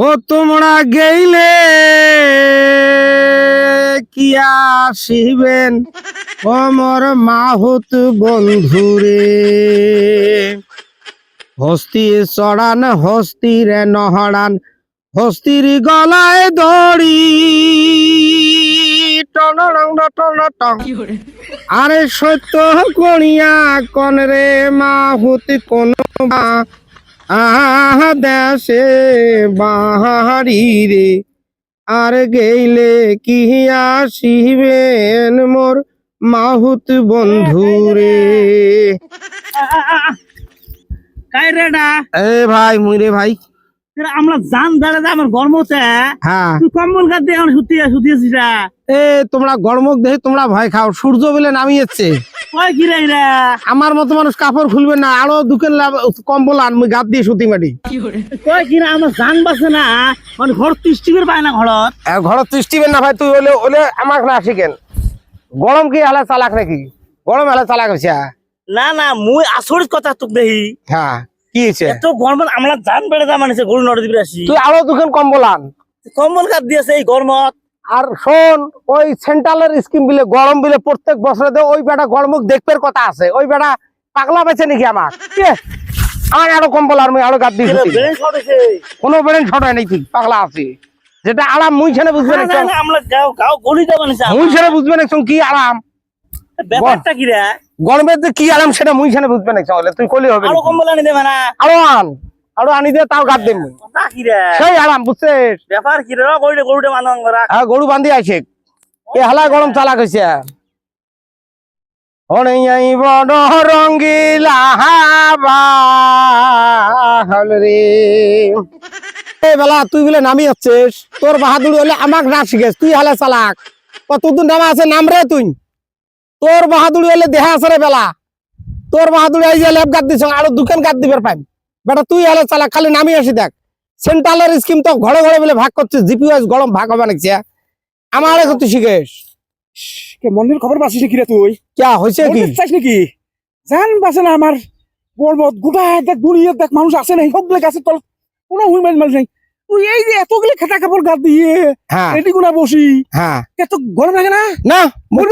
ও তোমরা গেইলে কি আসিবেন অমর মাহুত বন্ধুরে, হস্তি চড়ান হস্তির নহড়ান হস্তির গলায় দড়ি আরে সত্য করিয়া কন রে মাহুত কোন দেশে বাহারি রে, আর গেইলে কি আসিবেন মোর মাহুত বন্ধুরে। এ ভাই মুইরে ভাই আমরা জান দাঁড়া আমার গরমতে হ্যাঁ তুই কম্বল গাদ দিয়ে এখন শুতিয়েছিস এ তোমরা গরমক দেখে তোমরা ভয় খাও, সূর্য বলে নামিয়েছে। কয় কি রে আমার মতো মানুষ কাপড় খুলবে না, আরো দুকেন কম্বল আন গাদ দিয়ে সুতি মাটি। কয় কি না আমার জান বাসে না, মানে ঘর তৃষ্টিবের পায় না ঘরত ঘর তৃষ্টিবেন না ভাই, তুই ওলে ওলে আমাক না শিখেন। গরম কি হালা চালাক নাকি? গরম হালা চালাক হইছে? না না মুই আচরিত কথা তোক দেখি। হ্যাঁ কি হয়েছে? এত গরমত আমরা জান বেড়ে যা মানিছে গরু নড়ে দিবি আসি। তুই আরো দুকেন কম্বল আন। কম্বল গাদ দিয়েছে এই গরমত। আর শোন, ওই সেন্ট্রালের স্কিম বিলে গরম বিলে প্রত্যেক বছরে দে, ওই বেটা গরমুখ দেখবার কথা আছে। ওই বেটা পাগলা বেছে নাকি আমার? আমার আরো কম্বল আর মুই আরো গাদ দিয়ে কোনো বেড়েন ছোট হয় নাকি? পাগলা আছে যেটা আরাম মুই ছেনে বুঝবে না। আমরা গাও গাও গলি দা মানিছে মুই ছেনে বুঝবে না কি আরাম। ব্যাপারটা কি রে? গরমের যে কি আরাম সেটা মুই ছেনে বুঝবে না। চলে তুই কলি হবে আরো কম্বল আনি দেবে না? আরো আনি দে, তাও গাদ দেব। কথা কি রে? সেই আরাম বুঝছিস? ব্যাপার কি রে? গরুটা মানুষ হ্যাঁ গরু বান্ধি আছে, এ হালা গরম চালাক হয়েছে। বড় রঙ্গিলা রে বেলা তুই বলে নামি যাচ্ছিস, তোর বাহাদুর হলে আমাক না শিখেস। তুই হালে চালাক, কতদিন নামা আছে নাম রে তুই। তোর বাহাদুর হলে দেহা আছে রে বেলা, তোর বাহাদুর এই যে লেপ গাদ দিছ আরো দোকান গাদ দিবার পাইম বেটা। তুই হালে চালাক, খালি নামি আসি দেখ। সেন্ট্রালের স্কিম তো ঘরে ঘরে বলে ভাগ করছিস, জিপিওএস গরম ভাগ হবে নাকি? আমার তুই শিখেস মন্দির খবর পাচ্ছিস কি রে তুই? কে হয়েছে কি চাইছ নাকি? জান বাসে না আমার গর্বত গোটা দেখ দুনিয়া দেখ মানুষ আছে না, সবগুলো গাছের তল কোনো হুইমেন মানুষ নাই। তুই এই যে এতগুলো খেতা কাপড় গাদ দিয়ে এটি গুলা বসি, হ্যাঁ এত গরম লাগে না? না মুখ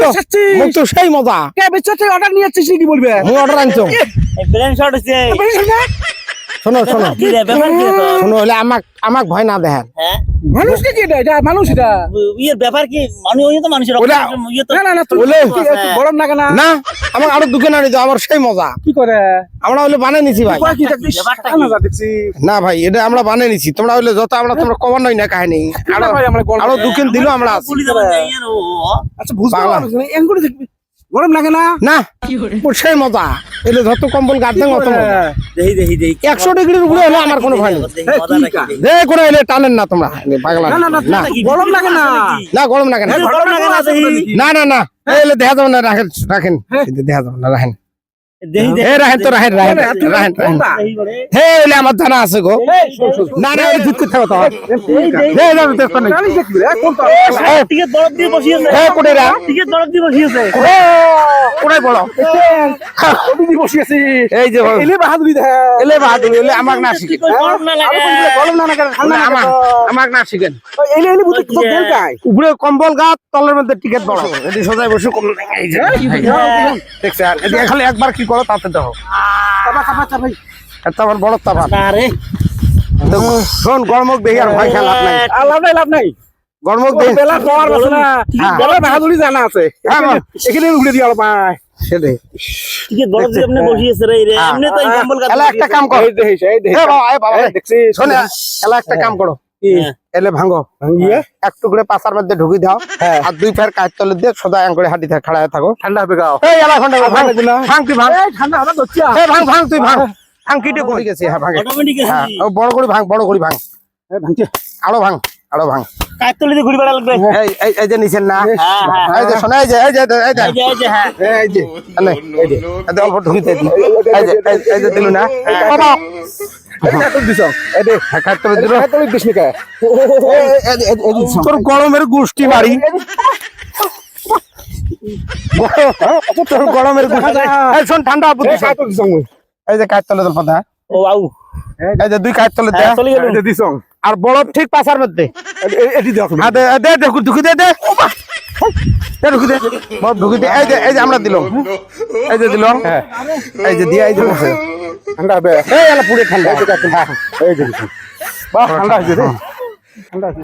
তো সেই মজা। কে বেচাতে অর্ডার নিয়ে যাচ্ছিস নাকি বলবে? আমি অর্ডার আনছো। ব্রেন শট হইছে। শোনো শোনো কি রে ব্যাপার কি রে? শোনো হলে আমাক ভয় না দেখেন। হ্যাঁ মানুষ নাকি এটা? এটা মানুষ এটা? ইয়ের ব্যাপার কি? মানুষ ওই তো মানুষের ইয়ে তো না না না তুই গরম লাগে না? না আমার আরো দোকান আনি দাও, আমার সেই মজা। কি করে আমরা হলে বানিয়ে নিছি ভাই। কি দেখছিস? দেখছি না ভাই এটা আমরা বানিয়ে নিছি, তোমরা হলে যত আমরা তোমরা কমান নই না কাহিনী। আরো দোকান দিলো আমরা আছি। আচ্ছা বুঝতে পারছিস না এঙ্গুলো দেখবি গরম লাগে না? না ওর সেই মজা, এলে যত কম্বল গাদ দেন অত মজা। দেই 100 ডিগ্রির উপরে হলে আমার কোনো ভয় নেই। যে করে এলে টানেন না তোমরা পাগলা। না না না গরম লাগে না? না গরম লাগে না। গরম লাগে না না না না এলে দেখা যাবে না। রাখেন রাখেন দেখা যাবে না। রাখেন রাখেন তো রাখেন রাখেন রাখন হে এলে আমার জানা আছে গো। না না ঠিক করতে হবে তো। টিকেট বরফ দিয়ে বসিয়েছে। হে কোড়েরা টিকেট বরফ দিয়ে বসিয়েছে। কোড়াই বলো বসিয়েছি এই যে এলে বাহাদুরি দেখ এলে বাহাদুর এলে আমাক না শিখেন। গরম না লাগে। গরম না লাগে ঠান্ডা লাগে আমাক না শিখেন। এলে এলে বুঝতে তো দেল গায় উপরে কম্বল গাত তলের মধ্যে টিকেট বড় এটি সোজাই বসে কম এই যে দেখছেন এটি খালি একবার কি করো তাতে দেখো এত আমার বড় তাবা। আরে শোন গরমক দেখি আর ভয় খেলা নাই। লাভ নাই গরমক দেখি বেলা খাওয়ার আছে না বলে বাহাদুরি জানা আছে এখানে উড়ে দিয়ে অল্প সেটাই টিকেট বরফ দিয়ে আপনি বসিয়েছে রে এমনি তো কম্বল গাছ। এলা একটা কাম করো। এই দেখিস এই দেখিস বাবা দেখছিস শোন এলা একটা কাম করো, এলে ভাঙো ভাঙিয়ে এক টুকরে পাশার মধ্যে ঢুকি দাও আর দুই ফের কাজ তলে দিয়ে সোজা আঙ্গুলে হাঁটি খাড়া থাকো। ঠান্ডা হবে গাও এই এলা ঘন্টা ভাঙ ভাঙ তুই ভাঙ ঠান্ডা হবে দচ্চা ভাঙ ভাঙ তুই ভাঙ ভাঙ কিটে করে গেছে। হ্যাঁ ভাঙে অটোমেটিক হ্যাঁ বড় করে ভাঙ বড় করে ভাঙ ভাঙছে আরো ভাঙ আরো ভাঙ। কাজ তুলে দিয়ে ঘুরে বেড়া লাগবে। এই এই এই যে নিছেন না এই যে শোনা এই যে এই যে এই যে এই যে হ্যাঁ এই যে আলে এই যে এত অল্প ঢুকিতে দি এই যে এই যে দিলু না বাবা এটা তো দিছ এই দে খাট করে দিল এটা তো দিছ নি কা তোর গরমের গোষ্ঠী বাড়ি তোর গরমের গোষ্ঠী এই শোন ঠান্ডা বুদ্ধি এই তো দিছ এই যে কাট তলে দল পাতা ও বাউ এই যে দুই কাট তলে দে চলে গেল দিছ আর বরফ ঠিক পাশার মধ্যে এটি দেখো দে দে ঢুকি দে দে ঢুকি দে ঢুকি দে এই যে আমরা দিলাম এই যে দিলাম হ্যাঁ এই যে দিয়ে এই যে ঠান্ডা হবে এই পুরো ঠান্ডা এই যে বাহ ঠান্ডা হয়েছে রে ঠান্ডা হয়েছে